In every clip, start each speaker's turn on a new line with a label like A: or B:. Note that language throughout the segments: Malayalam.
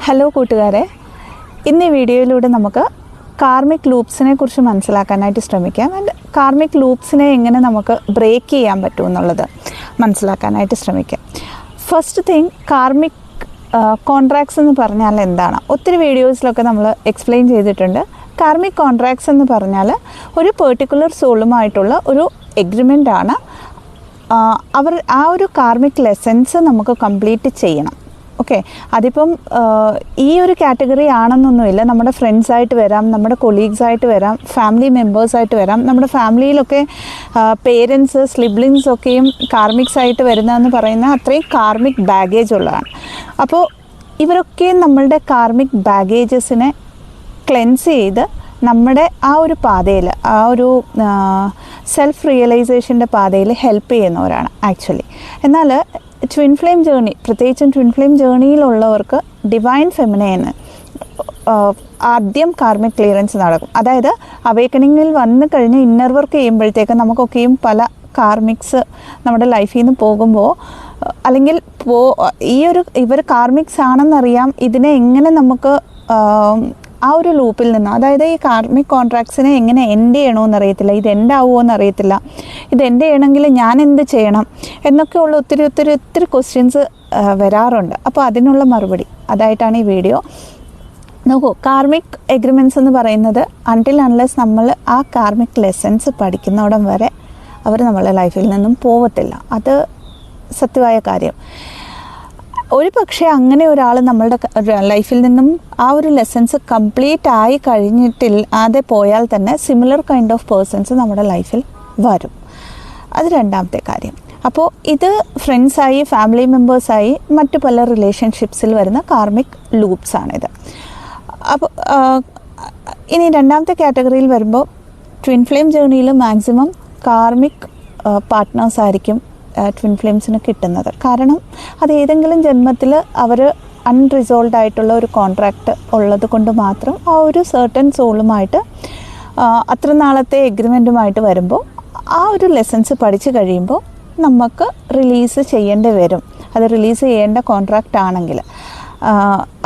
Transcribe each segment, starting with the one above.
A: ഹലോ കൂട്ടുകാരെ, ഇന്ന് ഈ വീഡിയോയിലൂടെ നമുക്ക് കാർമിക് ലൂപ്സിനെ കുറിച്ച് മനസ്സിലാക്കാനായിട്ട് ശ്രമിക്കാം. ആൻഡ് കാർമിക് ലൂപ്സിനെ എങ്ങനെ നമുക്ക് ബ്രേക്ക് ചെയ്യാൻ പറ്റുമെന്നുള്ളത് മനസ്സിലാക്കാനായിട്ട് ശ്രമിക്കാം. ഫസ്റ്റ് തിങ്, കാർമിക് കോൺട്രാക്ട്സ് എന്ന് പറഞ്ഞാൽ എന്താണ്? ഒത്തിരി വീഡിയോസിലൊക്കെ നമ്മൾ എക്സ്പ്ലെയിൻ ചെയ്തിട്ടുണ്ട്. കാർമിക് കോൺട്രാക്ട്സ് എന്ന് പറഞ്ഞാൽ ഒരു പെർട്ടിക്കുലർ സോളുമായിട്ടുള്ള ഒരു എഗ്രിമെൻ്റ് ആണ്. അവർ ആ ഒരു കാർമിക് ലെസൺസ് നമുക്ക് കംപ്ലീറ്റ് ചെയ്യണം. ഓക്കെ, അതിപ്പം ഈ ഒരു കാറ്റഗറി ആണെന്നൊന്നുമില്ല. നമ്മുടെ ഫ്രണ്ട്സായിട്ട് വരാം, നമ്മുടെ കൊളീഗ്സായിട്ട് വരാം, ഫാമിലി മെമ്പേഴ്സായിട്ട് വരാം. നമ്മുടെ ഫാമിലിയിലൊക്കെ പേരൻസ്, സിബ്ലിങ്സ് ഒക്കെയും കാർമിക്സ് ആയിട്ട് വരുന്നതെന്ന് പറയുന്ന അത്രയും കാർമിക് ബാഗേജ് ഉള്ളതാണ്. അപ്പോൾ ഇവരൊക്കെ നമ്മളുടെ കാർമിക് ബാഗേജസിനെ ക്ലെൻസ് ചെയ്ത് നമ്മുടെ ആ ഒരു പാതയിൽ, ആ ഒരു സെൽഫ് റിയലൈസേഷൻ്റെ പാതയിൽ ഹെൽപ്പ് ചെയ്യുന്നവരാണ് ആക്ച്വലി. എന്നാൽ ട്വിൻ ഫ്ലെയിം ജേർണി, പ്രത്യേകിച്ചും ട്വിൻ ഫ്ലെയിം ജേർണിയിലുള്ളവർക്ക് ഡിവൈൻ ഫെമിനൈന് ആദ്യം കാർമിക് ക്ലിയറൻസ് നടക്കും. അതായത് അവേക്കണിങ്ങിൽ വന്നു കഴിഞ്ഞ് ഇന്നർ വർക്ക് ചെയ്യുമ്പോഴത്തേക്ക് നമുക്കൊക്കെയും പല കാർമിക്സ് നമ്മുടെ ലൈഫിൽ നിന്ന് പോകുമ്പോൾ, അല്ലെങ്കിൽ ഇവർ കാർമിക്സ് ആണെന്നറിയാം, ഇതിനെ എങ്ങനെ നമുക്ക് ആ ഒരു ലൂപ്പിൽ നിന്ന്, അതായത് ഈ കാർമിക് കോൺട്രാക്ട്സിനെ എങ്ങനെ എൻഡ് ചെയ്യണമെന്ന് അറിയത്തില്ല, ഇത് എൻഡ് ആവുമോ അറിയത്തില്ല, ഇത് എൻഡ് ചെയ്യണമെങ്കിൽ ഞാൻ എന്ത് ചെയ്യണം എന്നൊക്കെയുള്ള ഒത്തിരി ക്വസ്റ്റ്യൻസ് വരാറുണ്ട്. അപ്പോൾ അതിനുള്ള മറുപടി അതായിട്ടാണ് ഈ വീഡിയോ. നോക്കൂ, കാർമിക് എഗ്രിമെൻറ്റ്സ് എന്ന് പറയുന്നത് അൺടിൽ അൺലെസ് നമ്മൾ ആ കാർമിക് ലെസൺസ് പഠിക്കുന്നോടം വരെ അവർ നമ്മളെ ലൈഫിൽ നിന്നും പോവത്തില്ല. അത് സത്യമായ കാര്യം. ഒരു പക്ഷേ അങ്ങനെ ഒരാൾ നമ്മളുടെ ലൈഫിൽ നിന്നും ആ ഒരു ലെസൺസ് കംപ്ലീറ്റ് ആയി കഴിഞ്ഞിട്ടില്ലാതെ പോയാൽ തന്നെ സിമിലർ കൈൻഡ് ഓഫ് പേഴ്സൺസ് നമ്മുടെ ലൈഫിൽ വരും. അത് രണ്ടാമത്തെ കാര്യം. അപ്പോൾ ഇത് ഫ്രണ്ട്സായി, ഫാമിലി മെമ്പേഴ്സായി, മറ്റു പല റിലേഷൻഷിപ്സിൽ വരുന്ന കാർമിക് ലൂപ്സാണിത്. അപ്പോൾ ഇനി രണ്ടാമത്തെ കാറ്റഗറിയിൽ വരുമ്പോൾ ട്വിൻ ഫ്ലെയിം ജേർണിയിൽ മാക്സിമം കാർമിക് പാർട്ട്നേഴ്സായിരിക്കും ട്വിൻ ഫ്ലെയിംസിന് കിട്ടുന്നത്. കാരണം അത് ഏതെങ്കിലും ജന്മത്തിൽ അവർ അൺറിസോൾവ് ആയിട്ടുള്ള ഒരു കോൺട്രാക്റ്റ് ഉള്ളത് കൊണ്ട് മാത്രം ആ ഒരു സർട്ടൻ സോളുമായിട്ട് അത്ര നാളത്തെ എഗ്രിമെൻറ്റുമായിട്ട് വരുമ്പോൾ ആ ഒരു ലെസൺസ് പഠിച്ചു കഴിയുമ്പോൾ നമുക്ക് റിലീസ് ചെയ്യേണ്ടി വരും. അത് റിലീസ് ചെയ്യേണ്ട കോൺട്രാക്റ്റ് ആണെങ്കിൽ.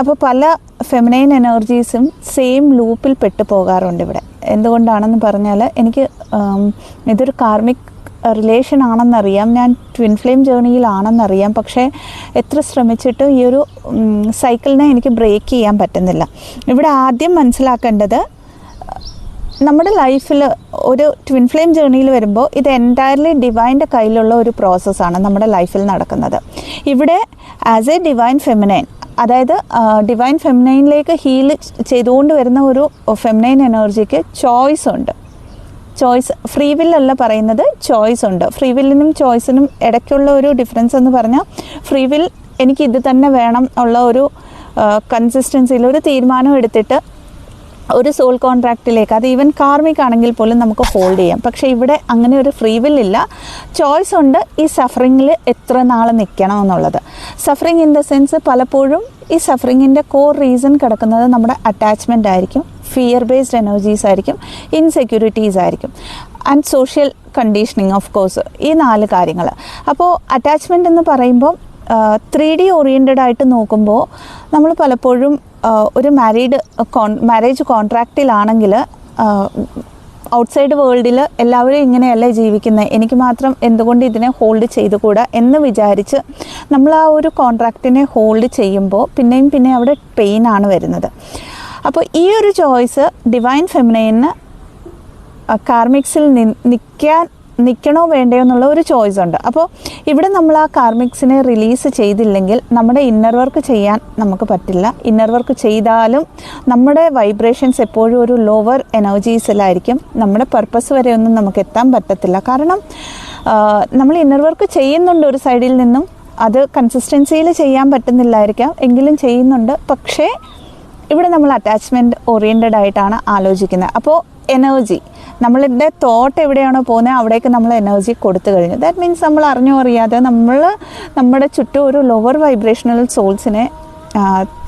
A: അപ്പോൾ പല ഫെമിനൈൻ എനർജീസും സെയിം ലൂപ്പിൽ പെട്ടു പോകാറുണ്ട് ഇവിടെ. എന്തുകൊണ്ടാണെന്ന് പറഞ്ഞാൽ, എനിക്ക് ഇതൊരു കാർമിക് റിലേഷൻ ആണെന്നറിയാം, ഞാൻ ട്വിൻ ഫ്ലെയിം ജേർണിയിലാണെന്നറിയാം, പക്ഷേ എത്ര ശ്രമിച്ചിട്ടും ഈ ഒരു സൈക്കിളിനെ എനിക്ക് ബ്രേക്ക് ചെയ്യാൻ പറ്റുന്നില്ല. ഇവിടെ ആദ്യം മനസ്സിലാക്കേണ്ടത്, നമ്മുടെ ലൈഫിൽ ഒരു ട്വിൻ ഫ്ലെയിം ജേർണിയിൽ വരുമ്പോൾ ഇത് എൻറ്റയർലി ഡിവൈൻ്റെ കയ്യിലുള്ള ഒരു പ്രോസസ്സാണ് നമ്മുടെ ലൈഫിൽ നടക്കുന്നത്. ഇവിടെ ആസ് എ ഡിവൈൻ ഫെമിനൈൻ, അതായത് ഡിവൈൻ ഫെമിനൈനിലേക്ക് ഹീൽ ചെയ്തുകൊണ്ട് വരുന്ന ഒരു ഫെമിനൈൻ എനർജിക്ക് ചോയ്സ് ഉണ്ട്. ചോയ്സ്, ഫ്രീ വില്ലല്ല പറയുന്നത്, ചോയ്സ് ഉണ്ട്. ഫ്രീ വില്ലിനും ചോയ്സിനും ഇടയ്ക്കുള്ള ഒരു ഡിഫറൻസ് എന്ന് പറഞ്ഞാൽ, ഫ്രീ വിൽ എനിക്ക് ഇത് തന്നെ വേണം ഉള്ള ഒരു കൺസിസ്റ്റൻസിയിൽ ഒരു തീരുമാനം എടുത്തിട്ട് ഒരു സോൾ കോൺട്രാക്റ്റിലേക്ക്, അത് ഈവൻ കാർമിക് ആണെങ്കിൽ പോലും നമുക്ക് ഹോൾഡ് ചെയ്യാം. പക്ഷേ ഇവിടെ അങ്ങനെ ഒരു ഫ്രീ വില്ലില്ല, ചോയ്സ് ഉണ്ട്. ഈ സഫറിങ്ങിൽ എത്ര നാൾ നിൽക്കണം എന്നുള്ളത്. സഫറിങ് ഇൻ ദ സെൻസ്, പലപ്പോഴും ഈ സഫറിങ്ങിൻ്റെ കോർ റീസൺ കിടക്കുന്നത് നമ്മുടെ അറ്റാച്ച്മെൻ്റ് ആയിരിക്കും, ഫിയർ ബേസ്ഡ് എനർജീസ് ആയിരിക്കും, ഇൻസെക്യൂരിറ്റീസ് ആയിരിക്കും, and social conditioning of course. ഈ 4 കാര്യങ്ങൾ. അപ്പോൾ അറ്റാച്ച്മെൻ്റ് എന്ന് പറയുമ്പോൾ 3D ഓറിയൻറ്റഡ് ആയിട്ട് നോക്കുമ്പോൾ നമ്മൾ പലപ്പോഴും ഒരു മാരേജ് കോൺട്രാക്റ്റിലാണെങ്കിൽ ഔട്ട്സൈഡ് വേൾഡിൽ എല്ലാവരും ഇങ്ങനെയല്ല ജീവിക്കുന്നത്, എനിക്ക് മാത്രം എന്തുകൊണ്ട് ഇതിനെ ഹോൾഡ് ചെയ്തുകൂടാ എന്ന് വിചാരിച്ച് നമ്മൾ ആ ഒരു കോൺട്രാക്റ്റിനെ ഹോൾഡ് ചെയ്യുമ്പോൾ പിന്നെയും അവിടെ പെയിനാണ് വരുന്നത്. അപ്പോൾ ഈ ഒരു ചോയ്സ് ഡിവൈൻ ഫെമിനൈന് കാർമിക്സിൽ നിൽക്കണോ വേണ്ടയോ എന്നുള്ള ഒരു ചോയ്സ് ഉണ്ട്. അപ്പോൾ ഇവിടെ നമ്മൾ ആ കാർമിക്സിനെ റിലീസ് ചെയ്തില്ലെങ്കിൽ നമ്മുടെ ഇന്നർ വർക്ക് ചെയ്യാൻ നമുക്ക് പറ്റില്ല. ഇന്നർ വർക്ക് ചെയ്താലും നമ്മുടെ വൈബ്രേഷൻസ് എപ്പോഴും ഒരു ലോവർ എനർജീസിലായിരിക്കും. നമ്മുടെ പർപ്പസ് വരെ ഒന്നും നമുക്ക് എത്താൻ പറ്റത്തില്ല. കാരണം നമ്മൾ ഇന്നർ വർക്ക് ചെയ്യുന്നുണ്ട് ഒരു സൈഡിൽ നിന്നും, അത് കൺസിസ്റ്റൻസിയിൽ ചെയ്യാൻ പറ്റുന്നില്ലായിരിക്കാം, എങ്കിലും ചെയ്യുന്നുണ്ട്. പക്ഷേ ഇവിടെ നമ്മൾ അറ്റാച്ച്മെൻറ്റ് ഓറിയൻറ്റഡ് ആയിട്ടാണ് ആലോചിക്കുന്നത്. അപ്പോൾ എനർജി, നമ്മളുടെ തോട്ട് എവിടെയാണോ പോകുന്നത് അവിടേക്ക് നമ്മൾ എനർജി കൊടുത്തു കഴിഞ്ഞു. ദാറ്റ് മീൻസ് നമ്മൾ അറിഞ്ഞോ അറിയാതെ നമ്മുടെ ചുറ്റും ഒരു ലോവർ വൈബ്രേഷണൽ സോൾസിനെ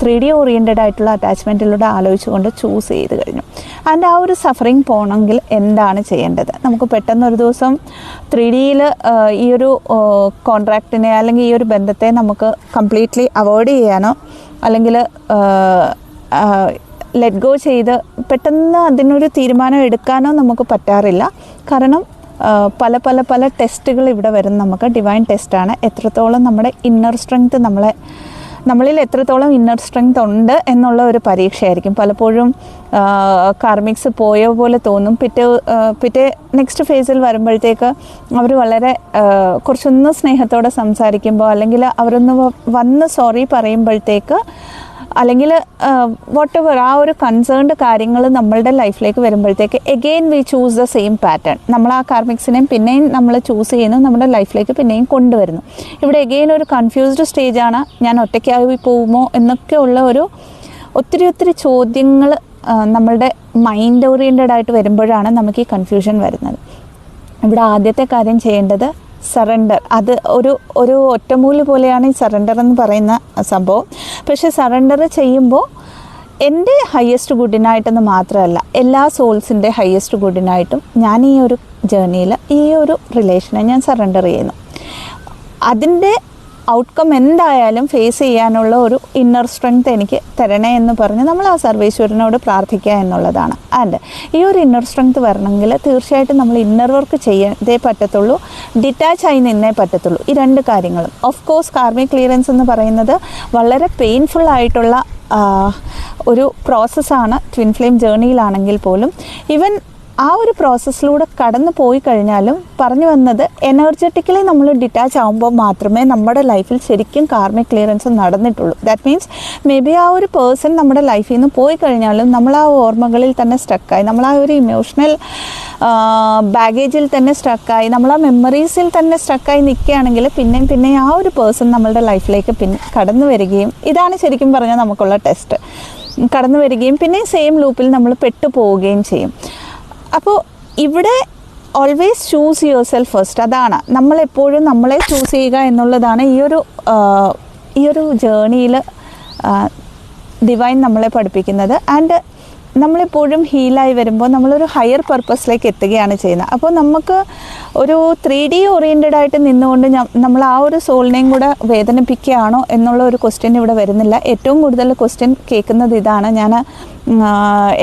A: 3D ഓറിയൻറ്റഡ് ആയിട്ടുള്ള അറ്റാച്ച്മെൻറ്റിലൂടെ ആലോചിച്ചുകൊണ്ട് ചൂസ് ചെയ്ത് കഴിഞ്ഞു. ആൻഡ് ആ ഒരു സഫറിങ് പോകണമെങ്കിൽ എന്താണ് ചെയ്യേണ്ടത്? നമുക്ക് പെട്ടെന്നൊരു ദിവസം 3Dയിൽ ഈ ഒരു കോൺട്രാക്റ്റിനെ അല്ലെങ്കിൽ ഈ ഒരു ബന്ധത്തെ നമുക്ക് കംപ്ലീറ്റ്ലി അവോയ്ഡ് ചെയ്യാനോ അല്ലെങ്കിൽ ലെറ്റ് ഗോ ചെയ്ത് പെട്ടെന്ന് അതിനൊരു തീരുമാനം എടുക്കാനോ നമുക്ക് പറ്റാറില്ല. കാരണം പല പല പല ടെസ്റ്റുകൾ ഇവിടെ വരും. നമുക്ക് ഡിവൈൻ ടെസ്റ്റാണ്. എത്രത്തോളം നമ്മുടെ ഇന്നർ സ്ട്രെങ്ത് നമ്മളിൽ എത്രത്തോളം ഇന്നർ സ്ട്രെങ്ത് ഉണ്ട് എന്നുള്ള ഒരു പരീക്ഷയായിരിക്കും. പലപ്പോഴും കാർമിക്സ് പോയ പോലെ തോന്നും. പിറ്റേ നെക്സ്റ്റ് ഫേസിൽ വരുമ്പോഴത്തേക്ക് അവർ വളരെ കുറച്ചൊന്ന് സ്നേഹത്തോടെ സംസാരിക്കുമ്പോൾ, അല്ലെങ്കിൽ അവരൊന്ന് വന്ന് സോറി പറയുമ്പോഴത്തേക്ക്, അല്ലെങ്കിൽ വാട്ടെവർ ആ ഒരു കൺസേൺഡ് കാര്യങ്ങൾ നമ്മളുടെ ലൈഫിലേക്ക് വരുമ്പോഴത്തേക്ക് again we choose the same pattern. നമ്മൾ ആ കാർമിക്സിനെയും പിന്നെയും നമ്മൾ ചൂസ് ചെയ്യുന്നു, നമ്മുടെ ലൈഫിലേക്ക് പിന്നെയും കൊണ്ടുവരുന്നു. ഇവിടെ എഗെയിൻ ഒരു കൺഫ്യൂസ്ഡ് സ്റ്റേജാണ്. ഞാൻ ഒറ്റയ്ക്കായി പോകുമോ എന്നൊക്കെയുള്ള ഒരു ഒത്തിരി ചോദ്യങ്ങൾ നമ്മളുടെ മൈൻഡ് ഓറിയൻറ്റഡ് ആയിട്ട് വരുമ്പോഴാണ് നമുക്ക് ഈ കൺഫ്യൂഷൻ വരുന്നത്. ഇവിടെ ആദ്യത്തെ കാര്യം ചെയ്യേണ്ടത് സറണ്ടർ. അത് ഒരു ഒറ്റമൂല് പോലെയാണ് ഈ സറണ്ടർ എന്ന് പറയുന്ന സംഭവം. പക്ഷേ സറണ്ടർ ചെയ്യുമ്പോൾ എൻ്റെ ഹയസ്റ്റ് ഗുഡിനായിട്ടെന്ന് മാത്രമല്ല, എല്ലാ സോൾസിൻ്റെ ഹയസ്റ്റ് ഗുഡിനായിട്ടും ഞാൻ ഈ ഒരു ജേർണിയിൽ ഈ ഒരു റിലേഷനെ ഞാൻ സറണ്ടർ ചെയ്യുന്നു. അതിൻ്റെ ഔട്ട്കം എന്തായാലും ഫേസ് ചെയ്യാനുള്ള ഒരു ഇന്നർ സ്ട്രെങ്ത് എനിക്ക് തരണേ എന്ന് പറഞ്ഞ് നമ്മൾ ആ സർവേശ്വരനോട് പ്രാർത്ഥിക്കുക എന്നുള്ളതാണ്. ആൻഡ് ഈ ഒരു ഇന്നർ സ്ട്രെങ്ത് വരണമെങ്കിൽ തീർച്ചയായിട്ടും നമ്മൾ ഇന്നർ വർക്ക് ചെയ്തേ പറ്റത്തുള്ളൂ, ഡിറ്റാച്ച് ആയി നിന്നേ പറ്റത്തുള്ളൂ. ഈ രണ്ട് കാര്യങ്ങളും. ഓഫ് കോഴ്സ് കാർമിക് ക്ലിയറൻസ് എന്ന് പറയുന്നത് വളരെ പെയിൻഫുൾ ആയിട്ടുള്ള ഒരു പ്രോസസ്സാണ്. ട്വിൻ ഫ്ലെയിം ജേർണിയിലാണെങ്കിൽ പോലും ഈവൻ ആ ഒരു പ്രോസസ്സിലൂടെ കടന്നു പോയി കഴിഞ്ഞാലും പറഞ്ഞു വന്നത് എനർജറ്റിക്കലി നമ്മൾ ഡിറ്റാച്ച് ആകുമ്പോൾ മാത്രമേ നമ്മുടെ ലൈഫിൽ ശരിക്കും കാർമിക് ക്ലിയറൻസ് നടന്നിട്ടുള്ളൂ. ദാറ്റ് മീൻസ് മേ ബി ആ ഒരു പേഴ്സൺ നമ്മുടെ ലൈഫിൽ നിന്ന് പോയി കഴിഞ്ഞാലും നമ്മൾ ആ ഓർമ്മകളിൽ തന്നെ സ്റ്റക്കായി, നമ്മൾ ആ ഒരു ഇമോഷണൽ ബാഗേജിൽ തന്നെ സ്റ്റക്കായി, നമ്മൾ ആ മെമ്മറീസിൽ തന്നെ സ്റ്റക്കായി നിൽക്കുകയാണെങ്കിൽ പിന്നെ ആ ഒരു പേഴ്സൺ നമ്മളുടെ ലൈഫിലേക്ക് കടന്നു വരികയും, ഇതാണ് ശരിക്കും പറഞ്ഞാൽ നമുക്കുള്ള ടെസ്റ്റ്, കടന്നു വരികയും പിന്നെ സെയിം ലൂപ്പിൽ നമ്മൾ പെട്ടുപോവുകയും ചെയ്യും. അപ്പോൾ ഇവിടെ always choose your self first. അതാണ് നമ്മളെപ്പോഴും നമ്മളെ ചൂസ് ചെയ്യുക എന്നുള്ളതാണ് ഈ ഒരു ജേർണിയിൽ ഡിവൈൻ നമ്മളെ പഠിപ്പിക്കുന്നത്. ആൻഡ് നമ്മളെപ്പോഴും ഹീലായി വരുമ്പോൾ നമ്മളൊരു ഹയർ പർപ്പസിലേക്ക് എത്തുകയാണ് ചെയ്യുന്നത്. അപ്പോൾ നമുക്ക് ഒരു 3D ഓറിയൻറ്റഡ് ആയിട്ട് നിന്നുകൊണ്ട് നമ്മൾ ആ ഒരു സോളിനെയും കൂടെ വേദനിപ്പിക്കുകയാണോ എന്നുള്ള ഒരു ക്വസ്റ്റ്യൻ ഇവിടെ വരുന്നില്ല. ഏറ്റവും കൂടുതൽ ക്വസ്റ്റ്യൻ കേൾക്കുന്നത് ഇതാണ്, ഞാൻ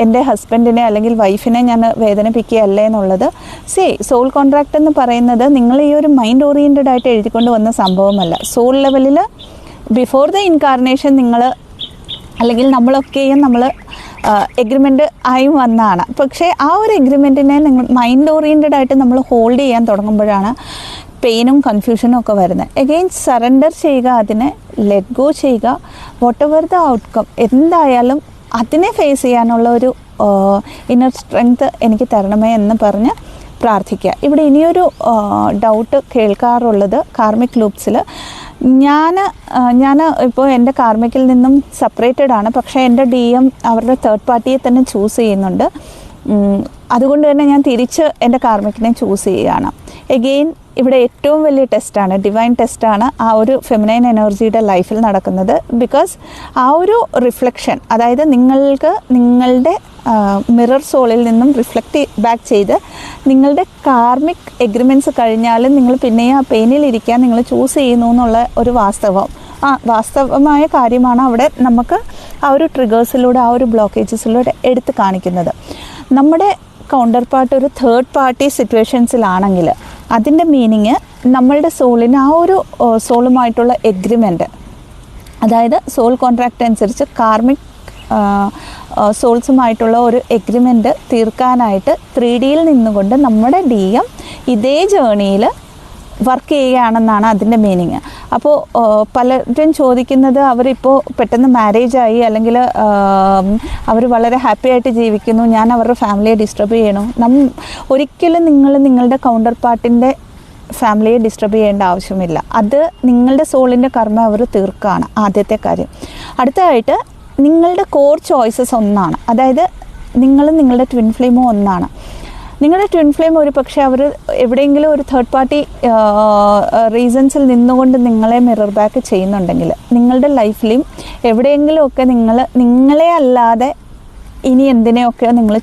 A: എൻ്റെ ഹസ്ബൻഡിനെ അല്ലെങ്കിൽ വൈഫിനെ ഞാൻ വേദനിപ്പിക്കുകയല്ലേ എന്നുള്ളത്. സോൾ കോൺട്രാക്റ്റ് എന്ന് പറയുന്നത് നിങ്ങൾ ഈ ഒരു മൈൻഡ് ഓറിയൻറ്റഡ് ആയിട്ട് എഴുതിക്കൊണ്ട് വന്ന സംഭവമല്ല. സോൾ ലെവലിൽ ബിഫോർ ദ ഇൻകാർണേഷൻ നിങ്ങൾ അല്ലെങ്കിൽ നമ്മളൊക്കെയും നമ്മൾ എഗ്രിമെൻ്റ് ആയി വന്നതാണ്. പക്ഷേ ആ ഒരു എഗ്രിമെൻറ്റിനെ നിങ്ങൾ മൈൻഡ് ഓറിയൻറ്റഡ് ആയിട്ട് നമ്മൾ ഹോൾഡ് ചെയ്യാൻ തുടങ്ങുമ്പോഴാണ് പെയിനും കൺഫ്യൂഷനും ഒക്കെ വരുന്നത്. എഗെയിൻ സറണ്ടർ ചെയ്യുക, അതിനെ ലെറ്റ് ഗോ ചെയ്യുക. വാട്ട് എവർ ദ ഔട്ട്കം എന്തായാലും അതിനെ ഫേസ് ചെയ്യാനുള്ള ഒരു ഇന്നർ സ്ട്രെങ്ത് എനിക്ക് തരണമേ എന്ന് പറഞ്ഞ് പ്രാർത്ഥിക്കുക. ഇവിടെ ഇനിയൊരു ഡൗട്ട് കേൾക്കാറുള്ളത് കാർമിക് ലൂപ്സിൽ, ഞാൻ ഇപ്പോൾ എൻ്റെ കാർമിക്കിൽ നിന്നും സെപ്പറേറ്റഡ് ആണ്, പക്ഷേ എൻ്റെ DM അവരുടെ തേർഡ് പാർട്ടിയെ തന്നെ ചൂസ് ചെയ്യുന്നുണ്ട്. അതുകൊണ്ട് തന്നെ ഞാൻ തിരിച്ച് എൻ്റെ കാർമിക്കിനെ ചൂസ് ചെയ്യുകയാണ്. എഗെയിൻ ഇവിടെ ഏറ്റവും വലിയ ടെസ്റ്റാണ്, ഡിവൈൻ ടെസ്റ്റാണ് ആ ഒരു ഫെമിനൈൻ എനർജിയുടെ ലൈഫിൽ നടക്കുന്നത്. ബിക്കോസ് ആ ഒരു റിഫ്ലക്ഷൻ, അതായത് നിങ്ങൾക്ക് നിങ്ങളുടെ മിറർ സോളിൽ നിന്നും റിഫ്ലക്റ്റ് ബാക്ക് ചെയ്ത് നിങ്ങളുടെ കാർമിക് എഗ്രിമെൻറ്റ്സ് കഴിഞ്ഞാലും നിങ്ങൾ പിന്നെയും ആ പെയിനിലിരിക്കാൻ നിങ്ങൾ ചൂസ് ചെയ്യുന്നു എന്നുള്ള ഒരു വാസ്തവമായ കാര്യമാണ് അവിടെ നമുക്ക് ആ ഒരു ട്രിഗേഴ്സിലൂടെ, ആ ഒരു ബ്ലോക്കേജസിലൂടെ എടുത്ത് കാണിക്കുന്നത്. നമ്മുടെ കൗണ്ടർ പാർട്ട് ഒരു തേർഡ് പാർട്ടി സിറ്റുവേഷൻസിലാണെങ്കിൽ അതിൻ്റെ മീനിങ് നമ്മളുടെ സോളിന് ആ ഒരു സോളുമായിട്ടുള്ള എഗ്രിമെൻറ്റ്, അതായത് സോൾ കോൺട്രാക്റ്റ് അനുസരിച്ച് കാർമിക് സോൾസുമായിട്ടുള്ള ഒരു എഗ്രിമെൻറ്റ് തീർക്കാനായിട്ട് 3Dയിൽ നിന്നുകൊണ്ട് നമ്മുടെ DM ഇതേ ജേർണിയിൽ വർക്ക് ചെയ്യുകയാണെന്നാണ് അതിൻ്റെ മീനിങ്. അപ്പോൾ പലരും ചോദിക്കുന്നത്, അവരിപ്പോൾ പെട്ടെന്ന് മാരേജായി അല്ലെങ്കിൽ അവർ വളരെ ഹാപ്പി ആയിട്ട് ജീവിക്കുന്നു, ഞാൻ അവരുടെ ഫാമിലിയെ ഡിസ്റ്റർബ് ചെയ്യണോ? ഒരിക്കലും നിങ്ങളുടെ കൗണ്ടർ പാർട്ടിൻ്റെ ഫാമിലിയെ ഡിസ്റ്റർബ് ചെയ്യേണ്ട ആവശ്യമില്ല. അത് നിങ്ങളുടെ സോളിൻ്റെ കർമ്മ അവർ തീർക്കുകയാണ്, ആദ്യത്തെ കാര്യം. അടുത്തതായിട്ട് നിങ്ങളുടെ കോർ ചോയ്സസ് ഒന്നാണ്, അതായത് നിങ്ങളുടെ ട്വിൻ ഫ്ലെയിമും ഒന്നാണ്. നിങ്ങളുടെ ട്വിൻ ഫ്ലെയിം ഒരു പക്ഷേ അവർ എവിടെയെങ്കിലും ഒരു തേർഡ് പാർട്ടി റീസൺസിൽ നിന്നുകൊണ്ട് നിങ്ങളെ മിറർ ബാക്ക് ചെയ്യുന്നുണ്ടെങ്കിൽ നിങ്ങളുടെ ലൈഫിലും എവിടെയെങ്കിലുമൊക്കെ നിങ്ങളെ അല്ലാതെ ഇനി എന്തിനെയൊക്കെ നിങ്ങൾ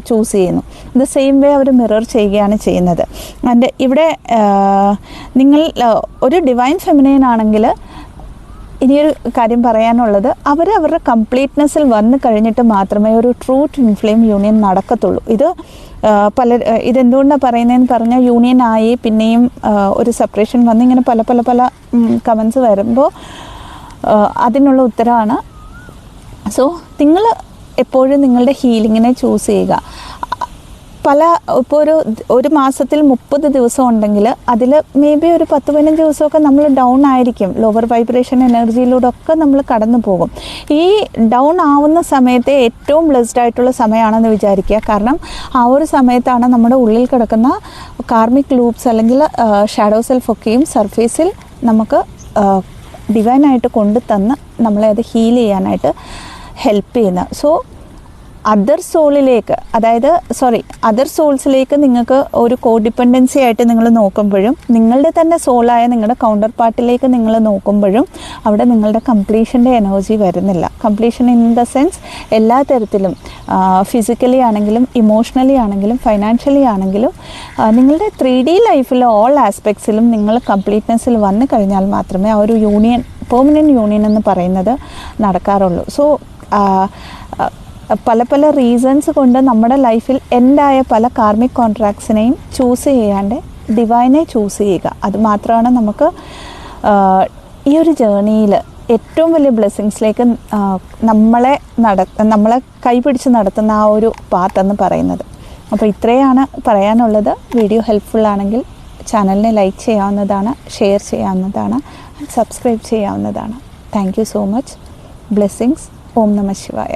A: ചൂസ് ചെയ്യുന്നു. ദ സെയിം വേ അവർ മിറർ ചെയ്യുകയാണ് ചെയ്യുന്നത്. ആൻഡ് ഇവിടെ നിങ്ങൾ ഒരു ഡിവൈൻ ഫെമിനൈൻ ആണെങ്കിൽ ഇനിയൊരു കാര്യം പറയാനുള്ളത്, അവരുടെ കംപ്ലീറ്റ്നെസ്സിൽ വന്നു കഴിഞ്ഞിട്ട് മാത്രമേ ഒരു ട്രൂ ട്വിൻ ഫ്ലെയിം യൂണിയൻ നടക്കത്തുള്ളൂ. ഇതെന്തുകൊണ്ടാണ് പറയുന്നതെന്ന് പറഞ്ഞാൽ, യൂണിയൻ ആയി പിന്നെയും ഒരു സെപ്പറേഷൻ വന്ന് ഇങ്ങനെ പല കമൻസ് വരുമ്പോൾ അതിനുള്ള ഉത്തരമാണ്. സോ നിങ്ങൾ എപ്പോഴും നിങ്ങളുടെ ഹീലിങ്ങിനെ ചൂസ് ചെയ്യുക. ഇപ്പോൾ ഒരു മാസത്തിൽ 30 ദിവസം ഉണ്ടെങ്കിൽ അതിൽ മേ ബി ഒരു 10-15 ദിവസമൊക്കെ നമ്മൾ ഡൗൺ ആയിരിക്കും. ലോവർ വൈബ്രേഷൻ എനർജിയിലൂടെ ഒക്കെ നമ്മൾ കടന്നു പോകും. ഈ ഡൗൺ ആവുന്ന സമയത്തെ ഏറ്റവും ബ്ലെസ്ഡ് ആയിട്ടുള്ള സമയമാണെന്ന് വിചാരിക്കുക. കാരണം ആ ഒരു സമയത്താണ് നമ്മുടെ ഉള്ളിൽ കിടക്കുന്ന കാർമിക് ലൂപ്സ് അല്ലെങ്കിൽ ഷാഡോ സെൽഫൊക്കെയും സർഫേസിൽ നമുക്ക് ഡിവൈനായിട്ട് കൊണ്ടുതന്ന് നമ്മളെ അത് ഹീൽ ചെയ്യാനായിട്ട് ഹെൽപ്പ് ചെയ്യുന്നത്. സോ അതർ സോൾസിലേക്ക് നിങ്ങൾക്ക് ഒരു കോഡിപ്പെൻഡൻസി ആയിട്ട് നിങ്ങൾ നോക്കുമ്പോഴും, നിങ്ങളുടെ തന്നെ സോളായ നിങ്ങളുടെ കൗണ്ടർ പാർട്ടിലേക്ക് നിങ്ങൾ നോക്കുമ്പോഴും അവിടെ നിങ്ങളുടെ കംപ്ലീഷൻ്റെ എനർജി വരുന്നില്ല. കംപ്ലീഷൻ ഇൻ ദ സെൻസ് എല്ലാ തരത്തിലും, ഫിസിക്കലി ആണെങ്കിലും ഇമോഷണലി ആണെങ്കിലും ഫൈനാൻഷ്യലി ആണെങ്കിലും നിങ്ങളുടെ 3D ലൈഫിലെ ഓൾ ആസ്പെക്ട്സിലും നിങ്ങൾ കംപ്ലീറ്റ്നെസ്സിൽ വന്നു കഴിഞ്ഞാൽ മാത്രമേ ആ ഒരു യൂണിയൻ, പെർമനൻറ്റ് യൂണിയൻ എന്ന് പറയുന്നത് നടക്കാറുള്ളൂ. സോ പല റീസൺസ് കൊണ്ട് നമ്മുടെ ലൈഫിൽ എൻഡായ പല കാർമിക് കോൺട്രാക്ട്സിനെയും ചൂസ് ചെയ്യാണ്ട് ഡിവൈനെ ചൂസ് ചെയ്യുക. അത് മാത്രമാണ് നമുക്ക് ഈ ഒരു ജേർണിയിൽ ഏറ്റവും വലിയ ബ്ലെസ്സിങ്സിലേക്ക് നമ്മളെ കൈപിടിച്ച് നടത്തുന്ന ആ ഒരു പാത്ത് എന്ന് പറയുന്നത്. അപ്പോൾ ഇത്രയാണ് പറയാനുള്ളത്. വീഡിയോ ഹെൽപ്ഫുള്ളാണെങ്കിൽ ചാനലിനെ ലൈക്ക് ചെയ്യാവുന്നതാണ്, ഷെയർ ചെയ്യാവുന്നതാണ്, സബ്സ്ക്രൈബ് ചെയ്യാവുന്നതാണ്. Thank you so much. Blessings. ഓം നമഃ ശിവായ.